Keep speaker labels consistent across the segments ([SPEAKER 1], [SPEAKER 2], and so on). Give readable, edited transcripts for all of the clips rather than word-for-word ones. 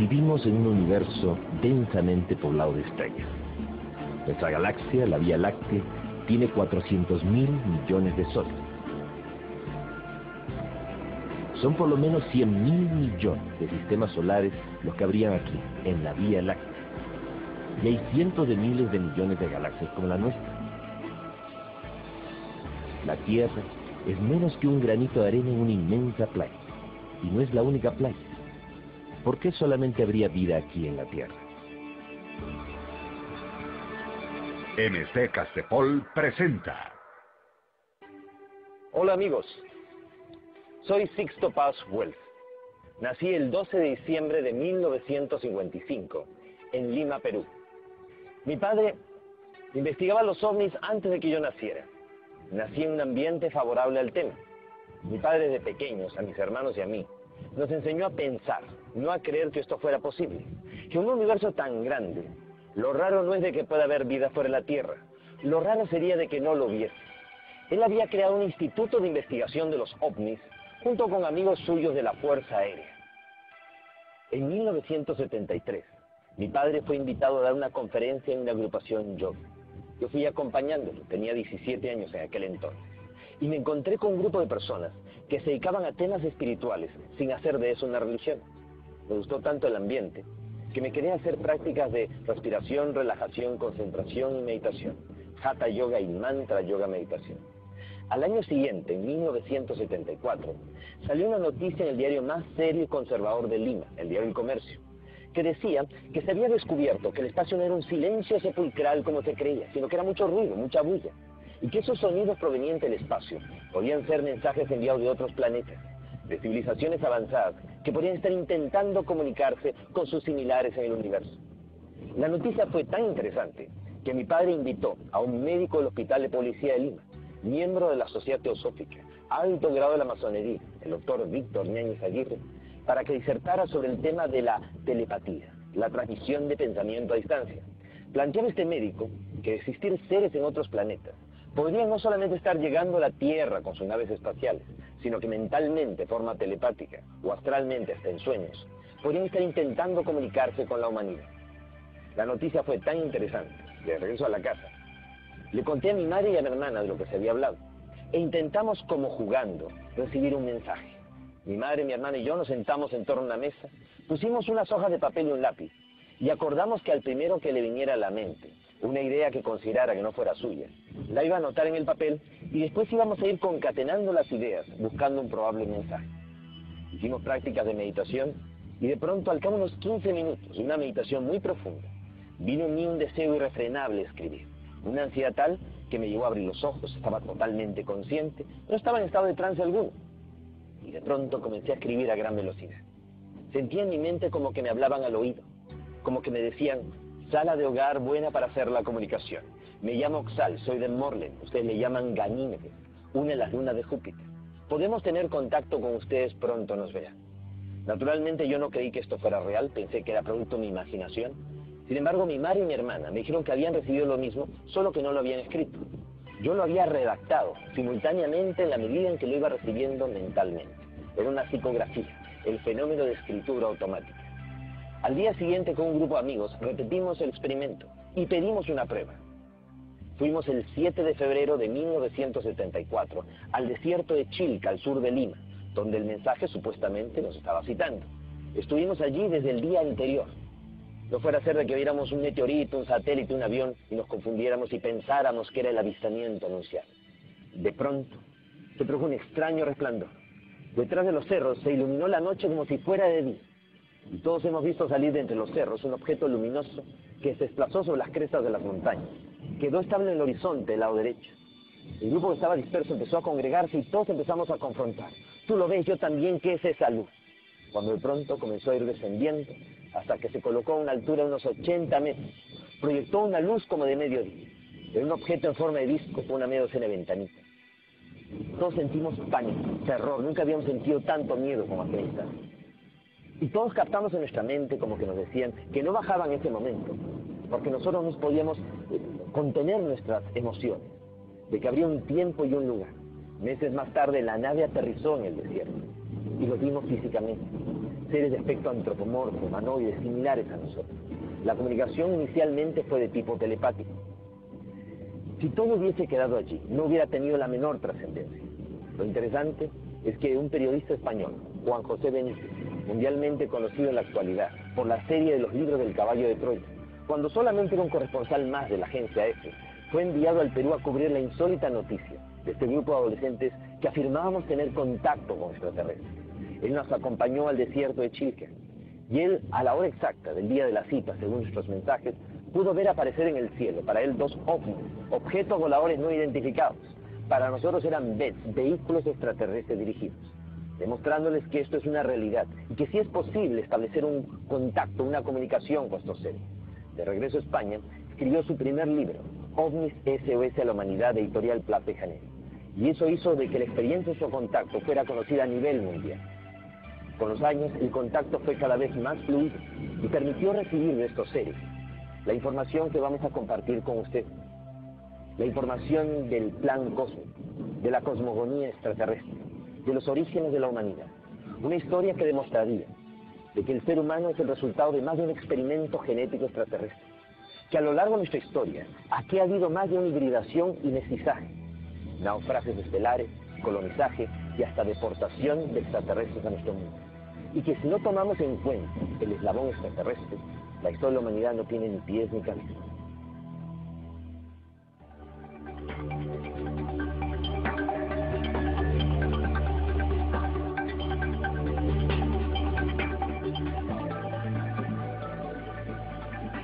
[SPEAKER 1] Vivimos en un universo densamente poblado de estrellas. Nuestra galaxia, la Vía Láctea, tiene 400.000 millones de soles. Son por lo menos 100.000 millones de sistemas solares los que habrían aquí, en la Vía Láctea. Y hay cientos de miles de millones de galaxias como la nuestra. La Tierra es menos que un granito de arena en una inmensa playa. Y no es la única playa. ¿Por qué solamente habría vida aquí en la Tierra?
[SPEAKER 2] MC Castepol presenta.
[SPEAKER 3] Hola amigos, soy Sixto Paz Wells. Nací el 12 de diciembre de 1955 en Lima, Perú. Mi padre investigaba los ovnis antes de que yo naciera. Nací en un ambiente favorable al tema. Mi padre desde pequeños, a mis hermanos y a mí, nos enseñó a pensar, no a creer que esto fuera posible. Que un universo tan grande, lo raro no es de que pueda haber vida fuera de la Tierra, lo raro sería de que no lo hubiese. Él había creado un instituto de investigación de los ovnis junto con amigos suyos de la Fuerza Aérea. En 1973, mi padre fue invitado a dar una conferencia en una agrupación yogi. Yo fui acompañándolo, tenía 17 años en aquel entonces, y me encontré con un grupo de personas que se dedicaban a temas espirituales sin hacer de eso una religión. Me gustó tanto el ambiente que me quería hacer prácticas de respiración, relajación, concentración y meditación, Hatha Yoga y Mantra Yoga Meditación. Al año siguiente, en 1974, salió una noticia en el diario más serio y conservador de Lima, el diario El Comercio, que decía que se había descubierto que el espacio no era un silencio sepulcral como se creía, sino que era mucho ruido, mucha bulla, y que esos sonidos provenientes del espacio podían ser mensajes enviados de otros planetas, de civilizaciones avanzadas que podrían estar intentando comunicarse con sus similares en el universo. La noticia fue tan interesante que mi padre invitó a un médico del Hospital de Policía de Lima, miembro de la Sociedad Teosófica, alto grado de la masonería, el doctor Víctor Ñáñez Aguirre, para que disertara sobre el tema de la telepatía, la transmisión de pensamiento a distancia. Planteaba este médico que de existir seres en otros planetas, podrían no solamente estar llegando a la Tierra con sus naves espaciales, sino que mentalmente, de forma telepática, o astralmente, hasta en sueños, podrían estar intentando comunicarse con la humanidad. La noticia fue tan interesante, de regreso a la casa, le conté a mi madre y a mi hermana de lo que se había hablado, e intentamos, como jugando, recibir un mensaje. Mi madre, mi hermana y yo nos sentamos en torno a una mesa, pusimos unas hojas de papel y un lápiz, y acordamos que al primero que le viniera a la mente una idea que considerara que no fuera suya, la iba a anotar en el papel y después íbamos a ir concatenando las ideas, buscando un probable mensaje. Hicimos prácticas de meditación y de pronto, al cabo de unos 15 minutos de una meditación muy profunda, vino en mí un deseo irrefrenable de escribir, una ansiedad tal que me llevó a abrir los ojos, estaba totalmente consciente, no estaba en estado de trance alguno, y de pronto comencé a escribir a gran velocidad. Sentía en mi mente como que me hablaban al oído, como que me decían: sala de hogar buena para hacer la comunicación. Me llamo Oxal, soy de Morlen, ustedes le llaman Ganímedes, una de las lunas de Júpiter. Podemos tener contacto con ustedes, pronto nos vean. Naturalmente yo no creí que esto fuera real, pensé que era producto de mi imaginación. Sin embargo, mi madre y mi hermana me dijeron que habían recibido lo mismo, solo que no lo habían escrito. Yo lo había redactado simultáneamente en la medida en que lo iba recibiendo mentalmente. Era una psicografía, el fenómeno de escritura automática. Al día siguiente, con un grupo de amigos, repetimos el experimento y pedimos una prueba. Fuimos el 7 de febrero de 1974 al desierto de Chilca, al sur de Lima, donde el mensaje supuestamente nos estaba citando. Estuvimos allí desde el día anterior. No fuera a ser de que viéramos un meteorito, un satélite, un avión y nos confundiéramos y pensáramos que era el avistamiento anunciado. De pronto, se produjo un extraño resplandor. Detrás de los cerros se iluminó la noche como si fuera de día. Y todos hemos visto salir de entre los cerros un objeto luminoso que se desplazó sobre las crestas de las montañas. Quedó estable en el horizonte del lado derecho. El grupo que estaba disperso empezó a congregarse y todos empezamos a confrontar. Tú lo ves, yo también, ¿qué es esa luz? Cuando de pronto comenzó a ir descendiendo hasta que se colocó a una altura de unos 80 metros. Proyectó una luz como de mediodía. Era un objeto en forma de disco con una media docena de ventanitas. Todos sentimos pánico, terror. Nunca habíamos sentido tanto miedo como aquel instante. Y todos captamos en nuestra mente como que nos decían que no bajaban en ese momento, porque nosotros no podíamos contener nuestras emociones, de que habría un tiempo y un lugar. Meses más tarde la nave aterrizó en el desierto y lo vimos físicamente. seres de aspecto antropomorfo, humanoides, similares a nosotros. La comunicación inicialmente fue de tipo telepático. Si todo hubiese quedado allí, no hubiera tenido la menor trascendencia. Lo interesante es que un periodista español, Juan José Benítez, mundialmente conocido en la actualidad por la serie de los libros del caballo de Troya, cuando solamente era un corresponsal más de la agencia EFE, fue enviado al Perú a cubrir la insólita noticia de este grupo de adolescentes que afirmábamos tener contacto con extraterrestres. Él nos acompañó al desierto de Chilca, y él, a la hora exacta del día de la cita, según nuestros mensajes, pudo ver aparecer en el cielo, para él, 2 ovnis, objetos voladores no identificados. Para nosotros eran BETs, vehículos extraterrestres dirigidos, demostrándoles que esto es una realidad y que sí es posible establecer un contacto, una comunicación con estos seres. De regreso a España, escribió su primer libro, OVNIS SOS a la Humanidad, de Editorial Plaza y Janel. Y eso hizo de que la experiencia de su contacto fuera conocida a nivel mundial. Con los años, el contacto fue cada vez más fluido y permitió recibir de estos seres la información que vamos a compartir con usted. La información del plan cósmico, de la cosmogonía extraterrestre, de los orígenes de la humanidad. Una historia que demostraría de que el ser humano es el resultado de más de un experimento genético extraterrestre. Que a lo largo de nuestra historia, aquí ha habido más de una hibridación y mestizaje, naufragios estelares, colonizaje y hasta deportación de extraterrestres a nuestro mundo. Y que si no tomamos en cuenta el eslabón extraterrestre, la historia de la humanidad no tiene ni pies ni cabeza.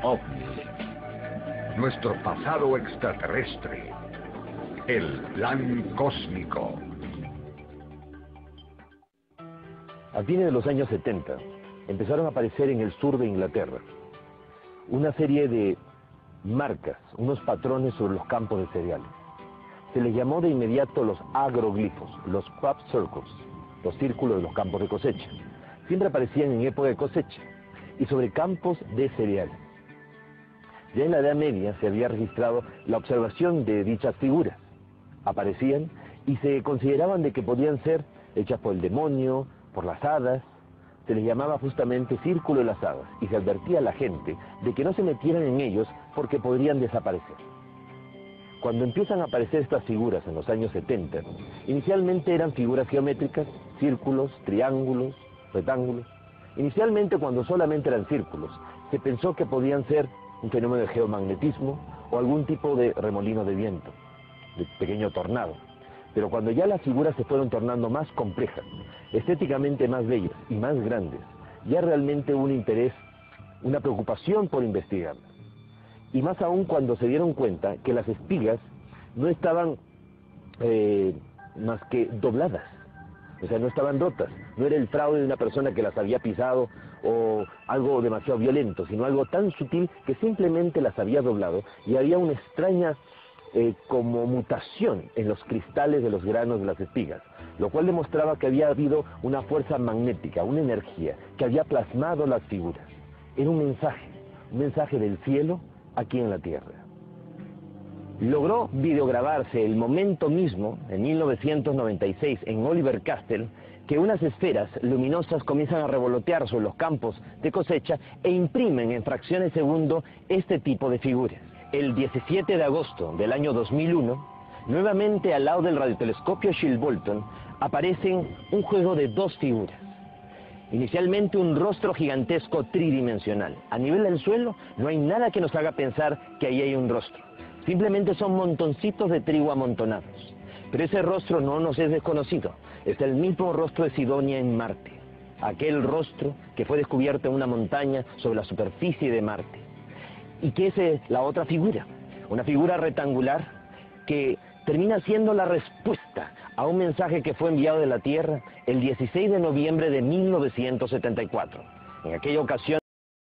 [SPEAKER 2] OVNIS. Nuestro pasado extraterrestre. El plan cósmico.
[SPEAKER 1] A fines de los años 70, empezaron a aparecer en el sur de Inglaterra una serie de marcas, unos patrones sobre los campos de cereales. Se les llamó de inmediato los agroglifos, los crop circles, los círculos de los campos de cosecha. Siempre aparecían en época de cosecha y sobre campos de cereales. Ya en la Edad Media se había registrado la observación de dichas figuras. Aparecían y se consideraban de que podían ser hechas por el demonio, por las hadas. Se les llamaba justamente círculo de las hadas y se advertía a la gente de que no se metieran en ellos porque podrían desaparecer. Cuando empiezan a aparecer estas figuras en los años 70, inicialmente eran figuras geométricas, círculos, triángulos, rectángulos. Inicialmente, cuando solamente eran círculos, se pensó que podían ser un fenómeno de geomagnetismo o algún tipo de remolino de viento, de pequeño tornado. Pero cuando ya las figuras se fueron tornando más complejas, estéticamente más bellas y más grandes, ya realmente hubo un interés, una preocupación por investigarlas. Y más aún cuando se dieron cuenta que las espigas no estaban más que dobladas, o sea, no estaban rotas, no era el fraude de una persona que las había pisado o algo demasiado violento, sino algo tan sutil que simplemente las había doblado y había una extraña como mutación en los cristales de los granos de las espigas, lo cual demostraba que había habido una fuerza magnética, una energía que había plasmado las figuras. Era un mensaje del cielo aquí en la tierra. Logró videograbarse el momento mismo, en 1996, en Oliver Castle, que unas esferas luminosas comienzan a revolotear sobre los campos de cosecha e imprimen en fracciones de segundo este tipo de figuras. El 17 de agosto del año 2001, nuevamente al lado del radiotelescopio Shilbolton, aparecen un juego de 2 figuras. Inicialmente un rostro gigantesco tridimensional. A nivel del suelo no hay nada que nos haga pensar que ahí hay un rostro. Simplemente son montoncitos de trigo amontonados. Pero ese rostro no nos es desconocido. Es el mismo rostro de Sidonia en Marte. Aquel rostro que fue descubierto en una montaña sobre la superficie de Marte. ¿Y qué es la otra figura? Una figura rectangular que termina siendo la respuesta a un mensaje que fue enviado de la Tierra el 16 de noviembre de 1974. En aquella ocasión